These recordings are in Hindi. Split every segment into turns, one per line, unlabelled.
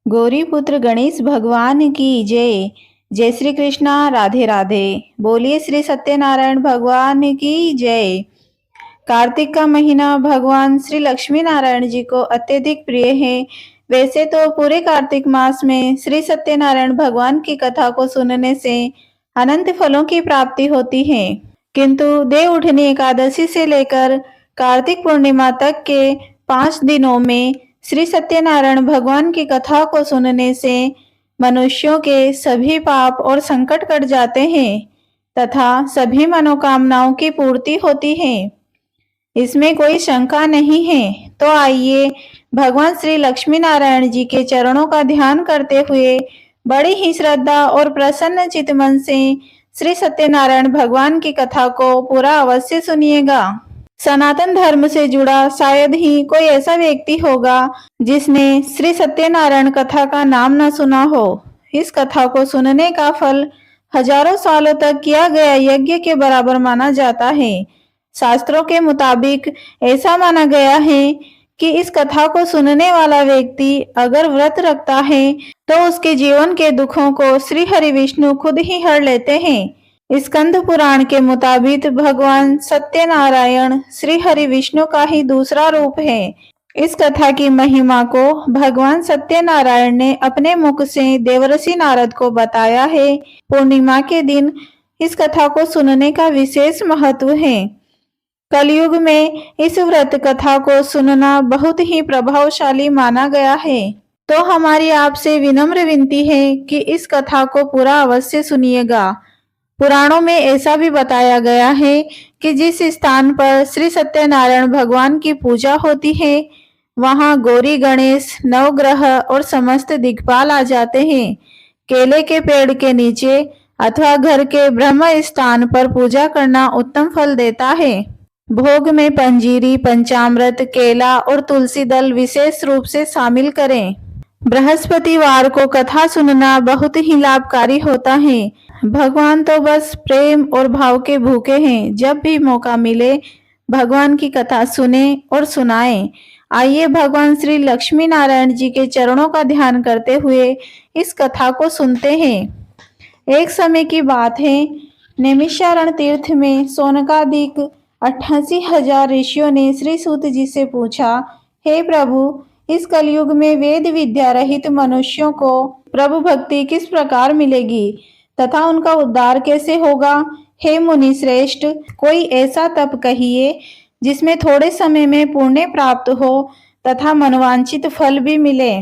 गौरी पुत्र गणेश भगवान की जय। जय श्री कृष्णा। राधे राधे। बोलिए श्री सत्यनारायण भगवान की जय। कार्तिक का महीना भगवान श्री लक्ष्मी नारायण जी को अत्यधिक प्रिय है। वैसे तो पूरे कार्तिक मास में श्री सत्यनारायण भगवान की कथा को सुनने से अनंत फलों की प्राप्ति होती है, किंतु देव उठनी एकादशी से लेकर कार्तिक पूर्णिमा तक के 5 दिनों में श्री सत्यनारायण भगवान की कथा को सुनने से मनुष्यों के सभी पाप और संकट कट जाते हैं तथा सभी मनोकामनाओं की पूर्ति होती है। इसमें कोई शंका नहीं है। तो आइए भगवान श्री लक्ष्मी नारायण जी के चरणों का ध्यान करते हुए बड़ी ही श्रद्धा और प्रसन्न चित मन से श्री सत्यनारायण भगवान की कथा को पूरा अवश्य सुनिएगा। सनातन धर्म से जुड़ा शायद ही कोई ऐसा व्यक्ति होगा जिसने श्री सत्यनारायण कथा का नाम न सुना हो। इस कथा को सुनने का फल हजारों सालों तक किया गया यज्ञ के बराबर माना जाता है। शास्त्रों के मुताबिक ऐसा माना गया है कि इस कथा को सुनने वाला व्यक्ति अगर व्रत रखता है तो उसके जीवन के दुखों को श्री हरि विष्णु खुद ही हर लेते हैं। स्कंद पुराण के मुताबिक भगवान सत्यनारायण श्री हरि विष्णु का ही दूसरा रूप है। इस कथा की महिमा को भगवान सत्यनारायण ने अपने मुख से देवर्षि नारद को बताया है। पूर्णिमा के दिन इस कथा को सुनने का विशेष महत्व है। कलयुग में इस व्रत कथा को सुनना बहुत ही प्रभावशाली माना गया है। तो हमारी आपसे विनम्र विनती है कि इस कथा को पूरा अवश्य सुनिएगा। पुराणों में ऐसा भी बताया गया है कि जिस स्थान पर श्री सत्यनारायण भगवान की पूजा होती है वहां गौरी गणेश नवग्रह और समस्त दिक्पाल आ जाते हैं। केले के पेड़ के नीचे अथवा घर के ब्रह्म स्थान पर पूजा करना उत्तम फल देता है। भोग में पंजीरी पंचामृत केला और तुलसी दल विशेष रूप से शामिल करें। बृहस्पतिवार को कथा सुनना बहुत ही लाभकारी होता है। भगवान तो बस प्रेम और भाव के भूखे हैं। जब भी मौका मिले भगवान की कथा सुने और सुनाएं। आइए भगवान श्री लक्ष्मी नारायण जी के चरणों का ध्यान करते हुए इस कथा को सुनते हैं। एक समय की बात है, नैमिषारण्य तीर्थ में सोनकादिक 88,000 ऋषियों ने श्री सूत जी से पूछा, हे प्रभु, इस कलयुग में वेद विद्या रहित मनुष्यों को प्रभु भक्ति किस प्रकार मिलेगी तथा उनका उद्धार कैसे होगा। हे मुनि श्रेष्ठ, कोई ऐसा तप कहिए जिसमें थोड़े समय में पुण्य प्राप्त हो तथा मनवांछित फल भी मिले।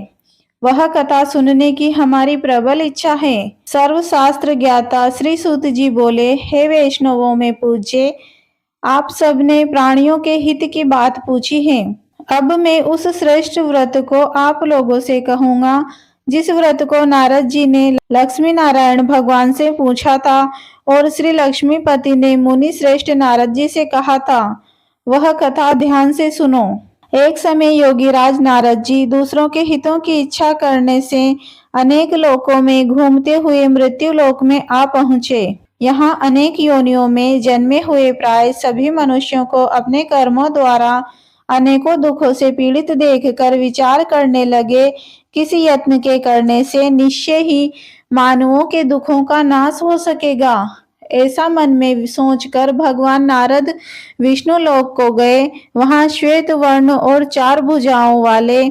वह कथा सुनने की हमारी प्रबल इच्छा है। सर्वशास्त्र ज्ञाता श्री सूत जी बोले, हे वैष्णवों में पूज्य, आप सबने प्राणियों के हित की बात पूछी है। अब मैं उस श्रेष्ठ व्रत को आप लोगों से कहूंगा जिस व्रत को नारद जी ने लक्ष्मी नारायण भगवान से पूछा था और श्री लक्ष्मीपति ने मुनि श्रेष्ठ नारद जी से कहा था। वह कथा ध्यान से सुनो। एक समय योगीराज नारद जी दूसरों के हितों की इच्छा करने से अनेक लोकों में घूमते हुए मृत्यु लोक में आ पहुंचे। यहाँ अनेक योनियों में जन्मे हुए प्राय सभी मनुष्यों को अपने कर्मों द्वारा अनेकों दुखों से पीड़ित देखकर विचार करने लगे, किसी यत्न के करने से निश्चय ही मानवों के दुखों का नाश हो सकेगा। ऐसा मन में सोचकर भगवान नारद विष्णु लोक को गए। वहां श्वेत वर्ण और 4 भुजाओं वाले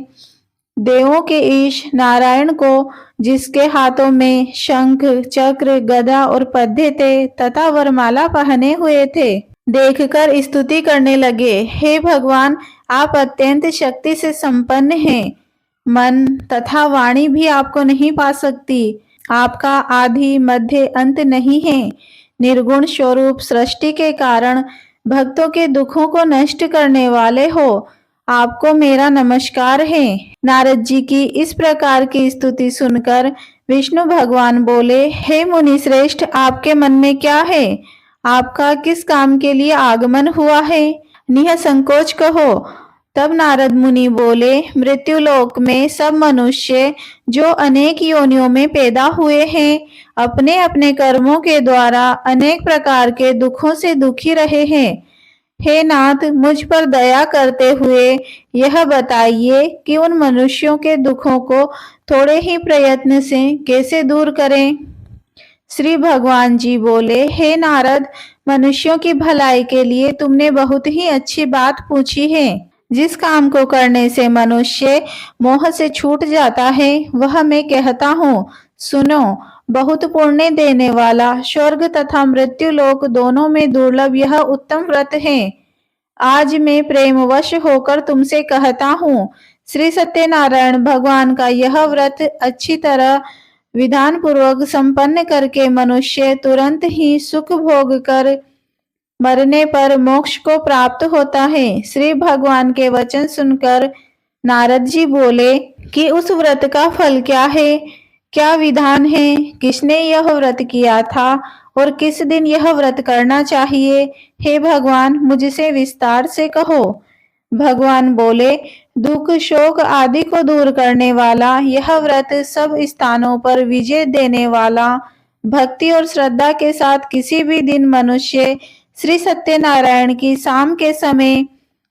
देवों के ईश नारायण को, जिसके हाथों में शंख चक्र गदा और पद्य थे तथा वरमाला पहने हुए थे, देखकर स्तुति करने लगे। हे भगवान, आप अत्यंत शक्ति से संपन्न हैं। मन तथा वाणी भी आपको नहीं पा सकती। आपका आदि मध्य अंत नहीं है। निर्गुण स्वरूप सृष्टि के कारण भक्तों के दुखों को नष्ट करने वाले हो। आपको मेरा नमस्कार है। नारद जी की इस प्रकार की स्तुति सुनकर विष्णु भगवान बोले, हे मुनि श्रेष्ठ, आपके मन में क्या है? आपका किस काम के लिए आगमन हुआ है? निःसंकोच कहो। तब नारद मुनि बोले, मृत्युलोक में सब मनुष्य जो अनेक योनियों में पैदा हुए हैं, अपने अपने कर्मों के द्वारा अनेक प्रकार के दुखों से दुखी रहे हैं। हे नाथ, मुझ पर दया करते हुए यह बताइए कि उन मनुष्यों के दुखों को थोड़े ही प्रयत्न से कैसे दूर करें। श्री भगवान जी बोले, हे नारद, मनुष्यों की भलाई के लिए तुमने बहुत ही अच्छी बात पूछी है। जिस काम को करने से मनुष्य मोह से छूट जाता है वह मैं कहता हूँ, सुनो। बहुत पुण्य देने वाला, स्वर्ग तथा मृत्यु लोक दोनों में दुर्लभ यह उत्तम व्रत है। आज मैं प्रेमवश होकर तुमसे कहता हूँ, श्री सत्यनारायण भगवान का यह व्रत अच्छी तरह विधान पूर्वक संपन्न करके मनुष्य तुरंत ही सुख भोग कर मरने पर मोक्ष को प्राप्त होता है। श्री भगवान के वचन सुनकर नारद जी बोले कि उस व्रत का फल क्या है, क्या विधान है, किसने यह व्रत किया था और किस दिन यह व्रत करना चाहिए। हे भगवान, मुझसे विस्तार से कहो। भगवान बोले, दुख शोक आदि को दूर करने वाला यह व्रत सब स्थानों पर विजय देने वाला, भक्ति और श्रद्धा के साथ किसी भी दिन मनुष्य श्री सत्यनारायण की शाम के समय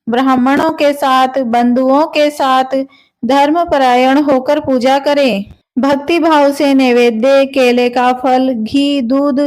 ब्राह्मणों के साथ, बंधुओं के साथ धर्मपरायण होकर पूजा करे। भक्ति भाव से नैवेद्य, केले का फल, घी, दूध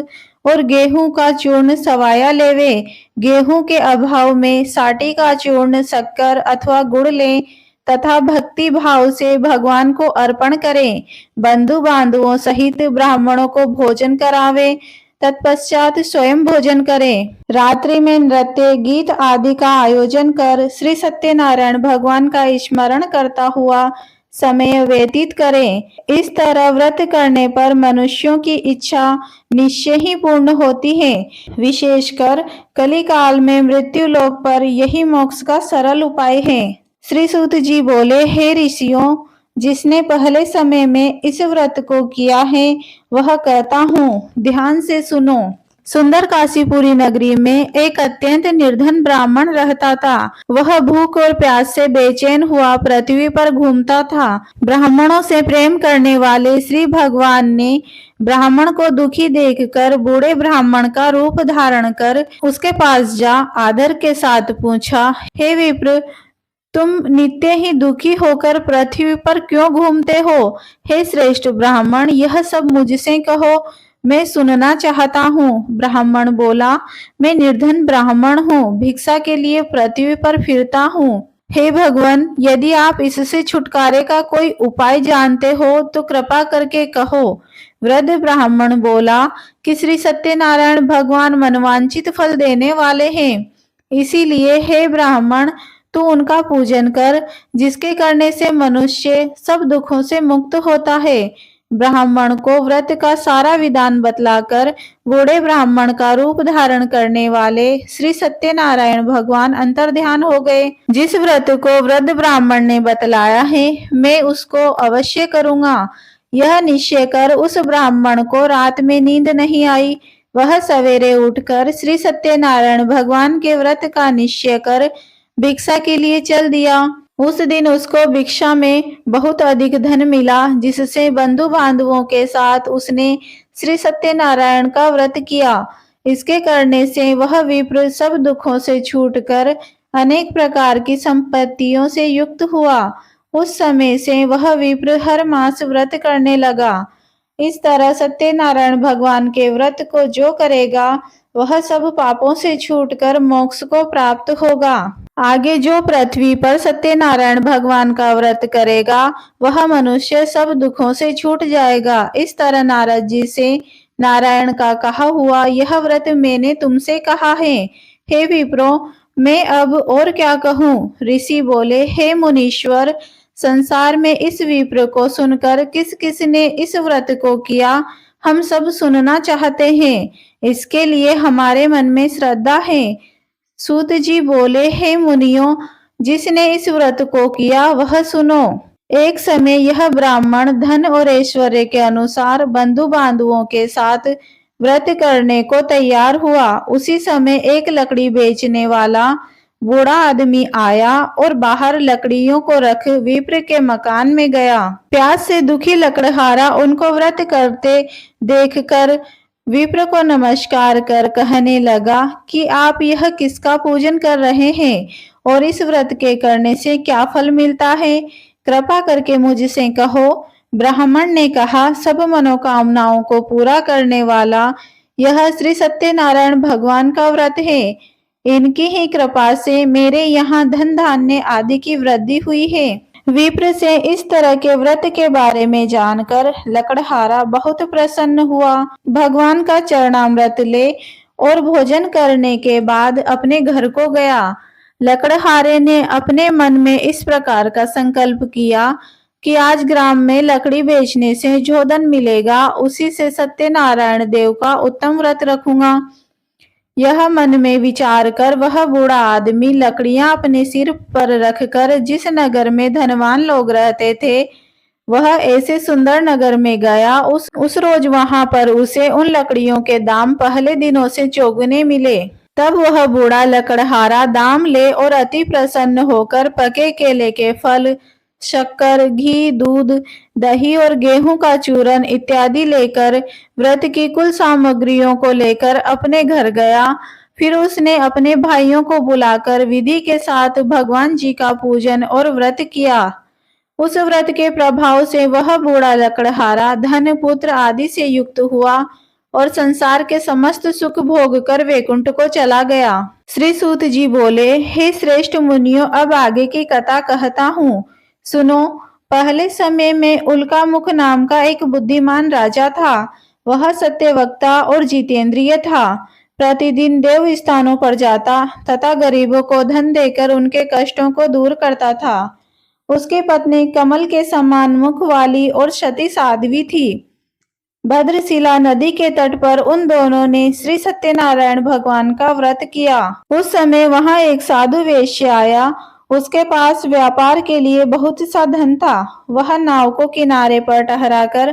और गेहूं का चूर्ण सवाया लेवे। गेहूं के अभाव में साटी का चूर्ण, शक्कर अथवा गुड़ ले तथा भक्ति भाव से भगवान को अर्पण करें। बंधु बांधुओं सहित ब्राह्मणों को भोजन करावे, तत्पश्चात स्वयं भोजन करें। रात्रि में नृत्य, गीत आदि का आयोजन कर श्री सत्यनारायण भगवान का स्मरण करता हुआ समय व्यतीत करें। इस तरह व्रत करने पर मनुष्यों की इच्छा निश्चय ही पूर्ण होती है। विशेषकर कली काल में मृत्यु लोक पर यही मोक्ष का सरल उपाय है। श्री सूत जी बोले, हे ऋषियों, जिसने पहले समय में इस व्रत को किया है वह कहता हूँ, ध्यान से सुनो। सुंदर काशीपुरी नगरी में एक अत्यंत निर्धन ब्राह्मण रहता था। वह भूख और प्यास से बेचैन हुआ पृथ्वी पर घूमता था। ब्राह्मणों से प्रेम करने वाले श्री भगवान ने ब्राह्मण को दुखी देखकर बूढ़े ब्राह्मण का रूप धारण कर उसके पास जा आदर के साथ पूछा, हे विप्र, तुम नित्य ही दुखी होकर पृथ्वी पर क्यों घूमते हो? हे श्रेष्ठ ब्राह्मण, यह सब मुझसे कहो, मैं सुनना चाहता हूँ। ब्राह्मण बोला, मैं निर्धन ब्राह्मण हूँ, भिक्षा के लिए पृथ्वी पर फिरता हूँ। हे भगवान, यदि आप इससे छुटकारे का कोई उपाय जानते हो तो कृपा करके कहो। वृद्ध ब्राह्मण बोला कि श्री सत्यनारायण भगवान मनवांचित फल देने वाले हैं, इसीलिए हे ब्राह्मण, तू उनका पूजन कर, जिसके करने से मनुष्य सब दुखों से मुक्त होता है। ब्राह्मण को व्रत का सारा विधान बतलाकर बूढ़े ब्राह्मण का रूप धारण करने वाले श्री सत्यनारायण भगवान अंतर्ध्यान हो गए। जिस व्रत को वृद्ध ब्राह्मण ने बतलाया है, मैं उसको अवश्य करूंगा। यह निश्चय कर उस ब्राह्मण को रात में नींद नहीं आई। वह सवेरे उठकर श्री सत्यनारायण भगवान के व्रत का निश्चय कर भिक्षा के लिए चल दिया। उस दिन उसको भिक्षा में बहुत अधिक धन मिला, जिससे बंधु बांधवों के साथ उसने श्री सत्यनारायण का व्रत किया। इसके करने से वह विप्र सब दुखों से छूटकर अनेक प्रकार की संपत्तियों से युक्त हुआ। उस समय से वह विप्र हर मास व्रत करने लगा। इस तरह सत्यनारायण भगवान के व्रत को जो करेगा वह सब पापों से छूटकर मोक्ष को प्राप्त होगा। आगे जो पृथ्वी पर सत्यनारायण भगवान का व्रत करेगा वह मनुष्य सब दुखों से छूट जाएगा। इस तरह नारद जी से नारायण का कहा हुआ यह व्रत मैंने तुमसे कहा है। हे विप्रो, मैं अब और क्या कहूँ? ऋषि बोले, हे मुनीश्वर, संसार में इस विप्र को सुनकर किस किस ने इस व्रत को किया, हम सब सुनना चाहते हैं। इसके लिए हमारे मन में श्रद्धा है। सूत जी बोले, हे मुनियों, जिसने इस व्रत को किया वह सुनो। एक समय यह ब्राह्मण धन और ऐश्वर्य के अनुसार बंधु बांधुओं के साथ व्रत करने को तैयार हुआ। उसी समय एक लकड़ी बेचने वाला बूढ़ा आदमी आया और बाहर लकड़ियों को रख विप्र के मकान में गया। प्यास से दुखी लकड़हारा उनको व्रत करते देखकर विप्र को नमस्कार कर कहने लगा कि आप यह किसका पूजन कर रहे हैं और इस व्रत के करने से क्या फल मिलता है? कृपा करके मुझसे कहो। ब्राह्मण ने कहा, सब मनोकामनाओं को पूरा करने वाला यह श्री सत्यनारायण भगवान का व्रत है। इनकी ही कृपा से मेरे यहाँ धन धान्य आदि की वृद्धि हुई है। विप्र से इस तरह के व्रत के बारे में जानकर लकड़हारा बहुत प्रसन्न हुआ। भगवान का चरणामृत ले और भोजन करने के बाद अपने घर को गया। लकड़हारे ने अपने मन में इस प्रकार का संकल्प किया कि आज ग्राम में लकड़ी बेचने से जो धन मिलेगा उसी से सत्यनारायण देव का उत्तम व्रत रखूंगा। यह मन में विचार कर वह बूढ़ा आदमी लकड़ियां अपने सिर पर रखकर जिस नगर में धनवान लोग रहते थे वह ऐसे सुंदर नगर में गया। उस रोज वहां पर उसे उन लकड़ियों के दाम पहले दिनों से चौगुने मिले। तब वह बूढ़ा लकड़हारा दाम ले और अति प्रसन्न होकर पके केले के फल, शक्कर, घी, दूध, दही और गेहूं का चूरन इत्यादि लेकर व्रत की कुल सामग्रियों को लेकर अपने घर गया। फिर उसने अपने भाइयों को बुलाकर विधि के साथ भगवान जी का पूजन और व्रत किया। उस व्रत के प्रभाव से वह बूढ़ा लकड़हारा धन, पुत्र आदि से युक्त हुआ और संसार के समस्त सुख भोग कर वैकुंठ को चला गया। श्री सूत जी बोले, हे श्रेष्ठ मुनियों, अब आगे की कथा कहता हूँ, सुनो। पहले समय में उल्का मुख नाम का एक बुद्धिमान राजा था। वह सत्यवक्ता और जितेंद्रिय था। प्रतिदिन देव स्थानों पर जाता तथा गरीबों को धन देकर उनके कष्टों को दूर करता था। उसकी पत्नी कमल के समान मुख वाली और सती साध्वी थी। भद्रशिला नदी के तट पर उन दोनों ने श्री सत्यनारायण भगवान का व्रत किया। उस समय वहां एक साधु वैश्य आया। उसके पास व्यापार के लिए बहुत सा धन था। वह नाव को किनारे पर ठहराकर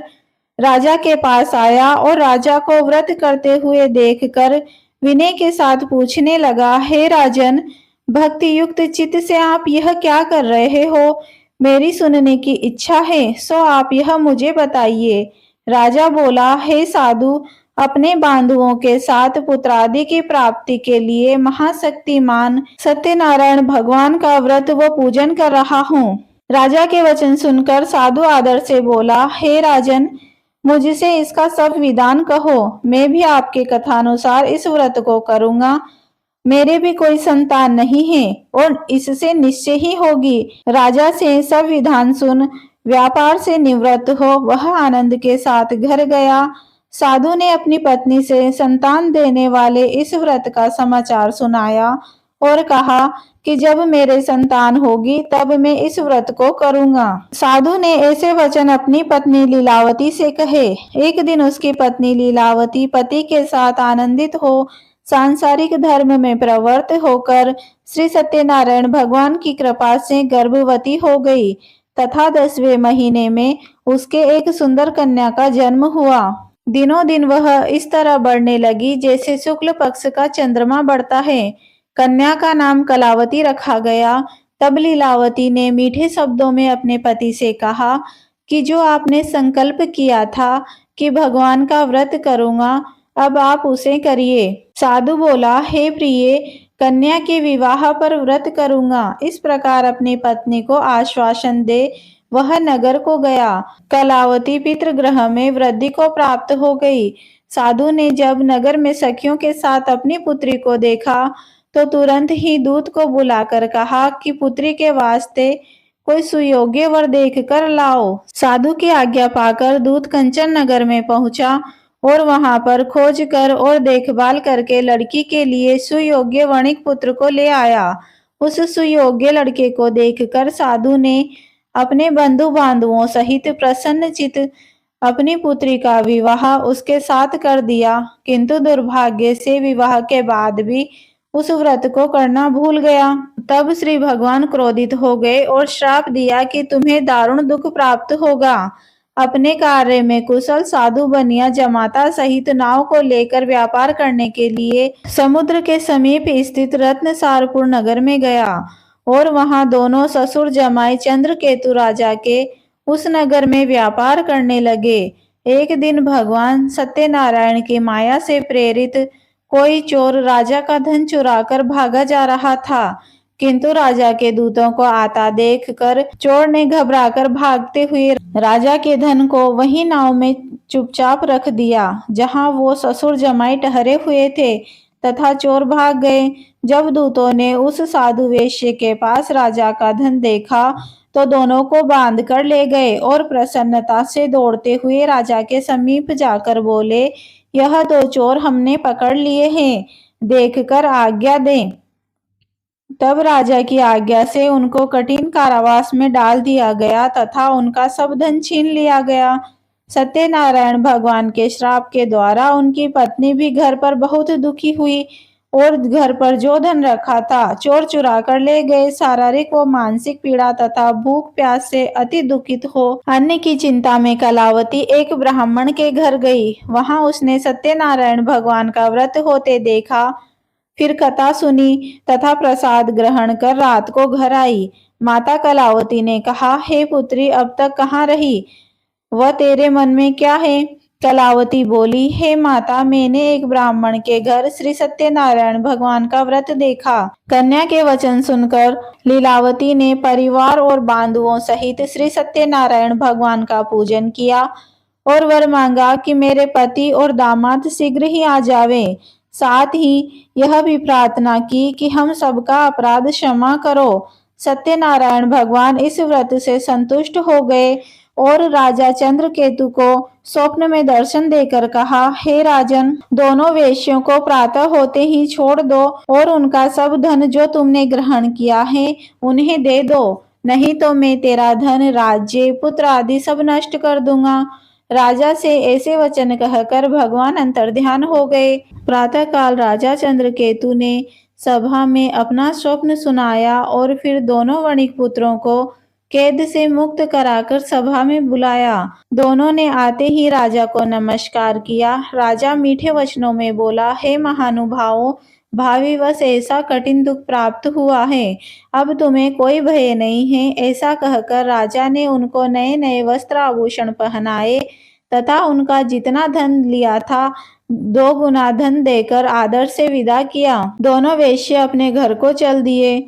राजा के पास आया और राजा को व्रत करते हुए देखकर विनय के साथ पूछने लगा, हे राजन, भक्ति युक्त चित्त से आप यह क्या कर रहे हो? मेरी सुनने की इच्छा है, सो आप यह मुझे बताइए। राजा बोला, हे साधु, अपने बांधुओं के साथ पुत्रादि की प्राप्ति के लिए महाशक्तिमान सत्यनारायण भगवान का व्रत व पूजन कर रहा हूँ। राजा के वचन सुनकर साधु आदर से बोला, हे राजन, मुझसे इसका सब विधान कहो। मैं भी आपके कथानुसार इस व्रत को करूंगा। मेरे भी कोई संतान नहीं है और इससे निश्चय ही होगी। राजा से सब विधान सुन व्यापार से निवृत्त हो वह आनंद के साथ घर गया। साधु ने अपनी पत्नी से संतान देने वाले इस व्रत का समाचार सुनाया और कहा कि जब मेरे संतान होगी तब मैं इस व्रत को करूंगा। साधु ने ऐसे वचन अपनी पत्नी लीलावती से कहे। एक दिन उसकी पत्नी लीलावती पति के साथ आनंदित हो सांसारिक धर्म में प्रवृत्त होकर श्री सत्यनारायण भगवान की कृपा से गर्भवती हो गई तथा 10वें महीने में उसके एक सुंदर कन्या का जन्म हुआ। दिनों दिन वह इस तरह बढ़ने लगी जैसे शुक्ल पक्ष का चंद्रमा बढ़ता है। कन्या का नाम कलावती रखा गया। तब लीलावती ने मीठे शब्दों में अपने पति से कहा कि जो आपने संकल्प किया था कि भगवान का व्रत करूंगा, अब आप उसे करिए। साधु बोला, हे प्रिय, कन्या के विवाह पर व्रत करूंगा। इस प्रकार अपनी पत्नी को आश्वासन दे वह नगर को गया। कलावती पितृगृह में वृद्धि को प्राप्त हो गई। साधु ने जब नगर में सखियों के साथ अपनी पुत्री को देखा तो तुरंत ही दूत को बुलाकर कहा कि पुत्री के वास्ते कोई सुयोग्य वर देख कर लाओ। साधु की आज्ञा पाकर दूत कंचन नगर में पहुंचा और वहां पर खोज कर और देखभाल करके लड़की के लिए सुयोग्य वणिक पुत्र को ले आया। उस सुयोग्य लड़के को देखकर साधु ने अपने बंधु बांधवों सहित प्रसन्न चित अपनी पुत्री का विवाह उसके साथ कर दिया, किंतु दुर्भाग्य से विवाह के बाद भी उस व्रत को करना भूल गया। तब श्री भगवान क्रोधित हो गए और श्राप दिया कि तुम्हें दारुण दुख प्राप्त होगा। अपने कार्य में कुशल साधु बनिया जमाता सहित नाव को लेकर व्यापार करने के लिए समुद्र के समीप स्थित रत्नसारपुर नगर में गया और वहां दोनों ससुर जमाई चंद्रकेतु राजा के उस नगर में व्यापार करने लगे। एक दिन भगवान सत्यनारायण की माया से प्रेरित कोई चोर राजा का धन चुराकर भागा जा रहा था, किंतु राजा के दूतों को आता देखकर चोर ने घबराकर भागते हुए राजा के धन को वही नाव में चुपचाप रख दिया जहां वो ससुर जमाई ठहरे हुए थे, तथा चोर भाग गए। जब दूतों ने उस साधु वेश्य के पास राजा का धन देखा तो दोनों को बांध कर ले गए और प्रसन्नता से दौड़ते हुए राजा के समीप जाकर बोले, यह दो चोर हमने पकड़ लिए हैं, देखकर आज्ञा दें। तब राजा की आज्ञा से उनको कठिन कारावास में डाल दिया गया तथा उनका सब धन छीन लिया गया। सत्यनारायण भगवान के श्राप के द्वारा उनकी पत्नी भी घर पर बहुत दुखी हुई और घर पर जो धन रखा था चोर चुरा कर ले गए। शारीरिक व मानसिक पीड़ा तथा भूख प्यास से अति दुखित हो अन्न की चिंता में कलावती एक ब्राह्मण के घर गई। वहां उसने सत्यनारायण भगवान का व्रत होते देखा, फिर कथा सुनी तथा प्रसाद ग्रहण कर रात को घर आई। माता कलावती ने कहा, हे पुत्री, अब तक कहाँ रही? वह तेरे मन में क्या है? कलावती बोली, हे माता, मैंने एक ब्राह्मण के घर श्री सत्यनारायण भगवान का व्रत देखा। कन्या के वचन सुनकर लीलावती ने परिवार और बांधुओं सहित श्री सत्यनारायण भगवान का पूजन किया और वर मांगा कि मेरे पति और दामाद शीघ्र ही आ जावे। साथ ही यह भी प्रार्थना की कि हम सबका अपराध क्षमा करो। सत्यनारायण भगवान इस व्रत से संतुष्ट हो गए और राजा चंद्रकेतु को स्वप्न में दर्शन देकर कहा, हे राजन, दोनों वेश्यों को प्रातः होते ही छोड़ दो और उनका सब धन जो तुमने ग्रहण किया है उन्हें दे दो, नहीं तो मैं तेरा धन, राज्य, पुत्र आदि सब नष्ट कर दूंगा। राजा से ऐसे वचन कहकर भगवान अंतर्ध्यान हो गए। प्रातःकाल राजा चंद्रकेतु ने सभा में अपना स्वप्न सुनाया और फिर दोनों वणिक पुत्रों को कैद से मुक्त कराकर सभा में बुलाया। दोनों ने आते ही राजा को नमस्कार किया। राजा मीठे वचनों में बोला, हे महानुभावों, भावी वश ऐसा कठिन दुख प्राप्त हुआ है, अब तुम्हें कोई भय नहीं है। ऐसा कहकर राजा ने उनको नए नए वस्त्र आभूषण पहनाए तथा उनका जितना धन लिया था 2 गुना धन देकर आदर से विदा किया। दोनों वेश्य अपने घर को चल दिए।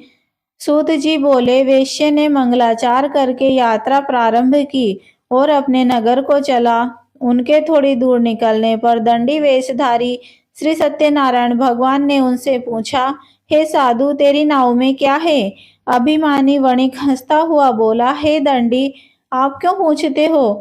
सूत जी बोले, वेश्य ने मंगलाचार करके यात्रा प्रारंभ की और अपने नगर को चला। उनके थोड़ी दूर निकलने पर दंडी वेशधारी श्री सत्यनारायण भगवान ने उनसे पूछा, हे साधु, तेरी नाव में क्या है? अभिमानी वणिक हंसता हुआ बोला, हे दंडी, आप क्यों पूछते हो?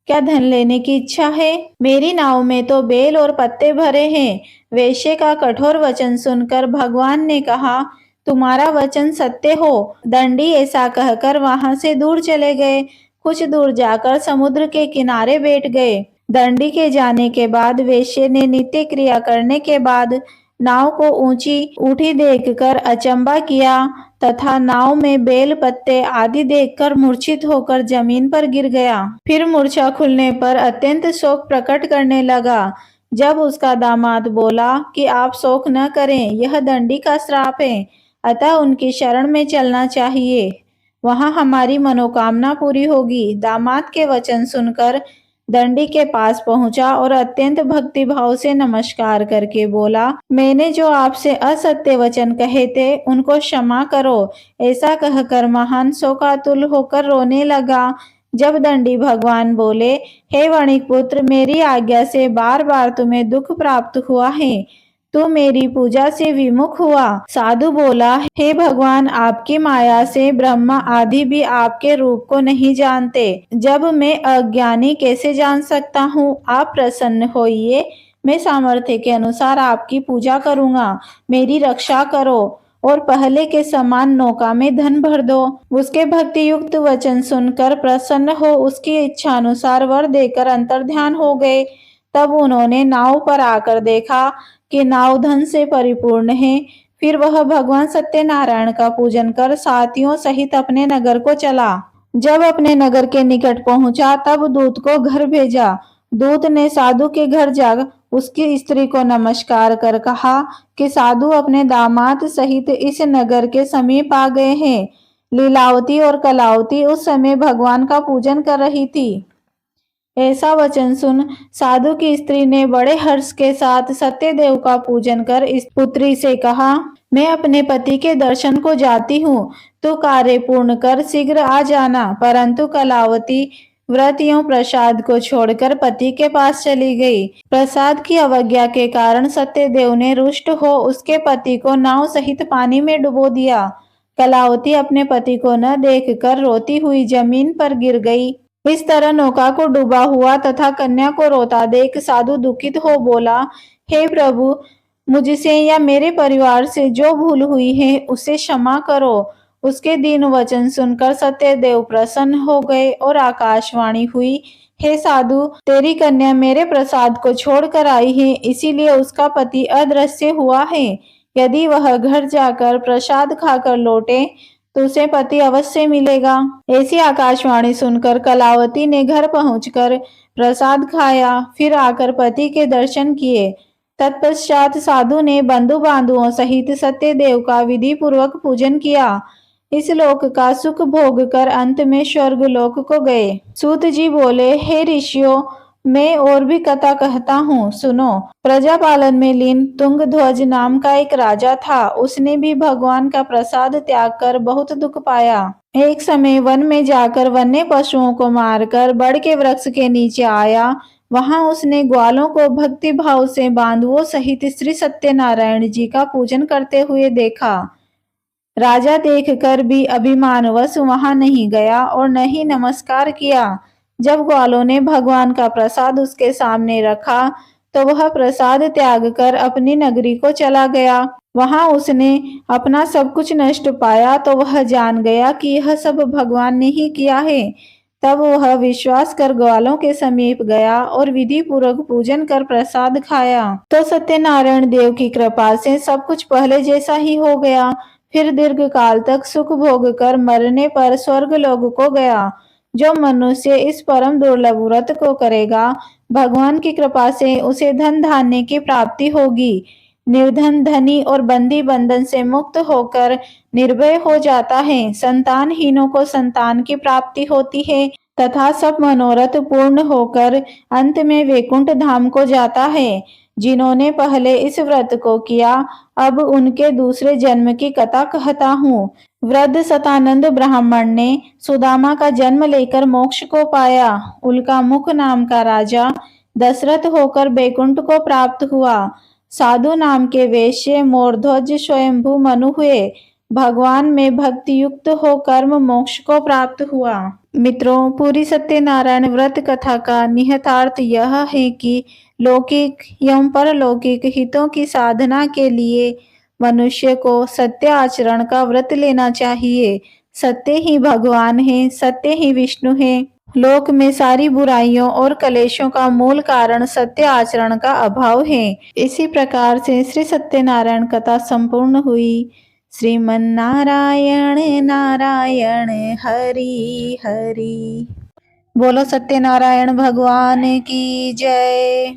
क्या धन लेने की इच्छा है? मेरी नाव में तो बेल और पत्ते भरे हैं। वेश्य का कठोर वचन सुनकर भगवान ने कहा, तुम्हारा वचन सत्य हो। दंडी ऐसा कहकर वहां से दूर चले गए। कुछ दूर जाकर समुद्र के किनारे बैठ गए। दंडी के जाने के बाद वेश्य ने नित्य क्रिया करने के बाद नाव को ऊंची उठी देखकर अचंबा किया तथा नाव में बेल पत्ते आदि देखकर मूर्छित होकर जमीन पर गिर गया। फिर मूर्छा खुलने पर अत्यंत शोक प्रकट करने लगा। जब उसका दामाद बोला कि आप शोक न करें, यह दंडी का श्राप है, अतः उनकी शरण में चलना चाहिए, वहां हमारी मनोकामना पूरी होगी। दामाद के वचन सुनकर दंडी के पास पहुंचा और अत्यंत भक्ति भाव से नमस्कार करके बोला, मैंने जो आपसे असत्य वचन कहे थे उनको क्षमा करो। ऐसा कहकर महान शोकातुल होकर रोने लगा। जब दंडी भगवान बोले, हे वणिक पुत्र, मेरी आज्ञा से बार बार तुम्हें दुख प्राप्त हुआ है, तू मेरी पूजा से विमुख हुआ। साधु बोला, हे भगवान, आपकी माया से ब्रह्मा आदि भी आपके रूप को नहीं जानते। जब मैं अज्ञानी कैसे जान सकता हूँ? आप प्रसन्न होइए, मैं सामर्थ्य के अनुसार आपकी पूजा करूँगा। मेरी रक्षा करो और पहले के समान नौका में धन भर दो। उसके भक्ति युक्त वचन सुनकर प्रसन्न हो उसकी इच्छा अनुसार वर देकर अंतर्ध्यान हो गए। तब उन्होंने नाव पर आकर देखा कि नाव धन से परिपूर्ण है। फिर वह भगवान सत्यनारायण का पूजन कर साथियों सहित अपने नगर को चला। जब अपने नगर के निकट पहुंचा तब दूत को घर भेजा। दूत ने साधु के घर जा उसकी स्त्री को नमस्कार कर कहा कि साधु अपने दामाद सहित इस नगर के समीप आ गए हैं। लीलावती और कलावती उस समय भगवान का पूजन कर रही थी। ऐसा वचन सुन साधु की स्त्री ने बड़े हर्ष के साथ सत्यदेव का पूजन कर इस पुत्री से कहा, मैं अपने पति के दर्शन को जाती हूँ, तू कार्य पूर्ण कर शीघ्र आ जाना। परंतु कलावती व्रत एवं प्रसाद को छोड़कर पति के पास चली गई। प्रसाद की अवज्ञा के कारण सत्यदेव ने रुष्ट हो उसके पति को नाव सहित पानी में डुबो दिया। कलावती अपने पति को न देखकर रोती हुई जमीन पर गिर गई। इस तरह नौका को डूबा हुआ तथा कन्या को रोता देख साधु दुखित हो बोला, हे प्रभु, मुझसे या मेरे परिवार से जो भूल हुई है उसे क्षमा करो। उसके दीन वचन सुनकर सत्यदेव प्रसन्न हो गए और आकाशवाणी हुई, हे साधु, तेरी कन्या मेरे प्रसाद को छोड़कर आई है, इसीलिए उसका पति अदृश्य हुआ है। यदि वह घर जाकर प्रसाद खाकर लौटे तो उसे पति अवश्य मिलेगा। ऐसी आकाशवाणी सुनकर कलावती ने घर पहुंचकर प्रसाद खाया, फिर आकर पति के दर्शन किए। तत्पश्चात साधु ने बंधु बांधुओं सहित सत्यदेव का विधि पूर्वक पूजन किया। इस लोक का सुख भोग कर अंत में स्वर्ग लोक को गए। सूत जी बोले, हे ऋषियों, मैं और भी कथा कहता हूँ, सुनो। प्रजापालन में लीन तुंगध्वज नाम का एक राजा था। उसने भी भगवान का प्रसाद त्याग कर बहुत दुख पाया। एक समय वन में जाकर वन्य पशुओं को मारकर बड़ के वृक्ष के नीचे आया। वहां उसने ग्वालों को भक्ति भाव से बांधुओं सहित श्री सत्यनारायण जी का पूजन करते हुए देखा। राजा देखकर भी अभिमानवश वहां नहीं गया और न ही नमस्कार किया। जब ग्वालों ने भगवान का प्रसाद उसके सामने रखा तो वह प्रसाद त्याग कर अपनी नगरी को चला गया। वहां उसने अपना सब कुछ नष्ट पाया तो वह जान गया कि यह सब भगवान ने ही किया है। तब वह विश्वास कर ग्वालों के समीप गया और विधि पूर्वक पूजन कर प्रसाद खाया तो सत्यनारायण देव की कृपा से सब कुछ पहले जैसा ही हो गया। फिर दीर्घ काल तक सुख भोग कर मरने पर स्वर्ग लोक को गया। जो मनुष्य इस परम दुर्लभ व्रत को करेगा, भगवान की कृपा से उसे धन धान्य की प्राप्ति होगी। निर्धन धनी और बंदी बंधन से मुक्त होकर निर्भय हो जाता है। संतानहीनों को संतान की प्राप्ति होती है तथा सब मनोरथ पूर्ण होकर अंत में वैकुंठ धाम को जाता है। जिन्होंने पहले इस व्रत को किया, अब उनके दूसरे जन्म की कथा कहता हूँ। वृद्ध सतानंद ब्राह्मण ने सुदामा का जन्म लेकर मोक्ष को पाया। उल्का मुख नाम का राजा दशरथ होकर बैकुंठ को प्राप्त हुआ। साधु नाम के वैश्य मोरध्वज स्वयंभू मनु हुए। भगवान में भक्ति युक्त हो कर्म मोक्ष को प्राप्त हुआ। मित्रों, पूरी सत्यनारायण व्रत कथा का निहितार्थ यह है कि लौकिक एवं परलौकिक हितों की साधना के लिए मनुष्य को सत्य आचरण का व्रत लेना चाहिए। सत्य ही भगवान है, सत्य ही विष्णु है। लोक में सारी बुराइयों और कलेशों का मूल कारण सत्य आचरण का अभाव है। इसी प्रकार से श्री सत्यनारायण कथा संपूर्ण हुई। श्रीमन नारायण नारायण हरि हरि। बोलो सत्यनारायण भगवान की जय।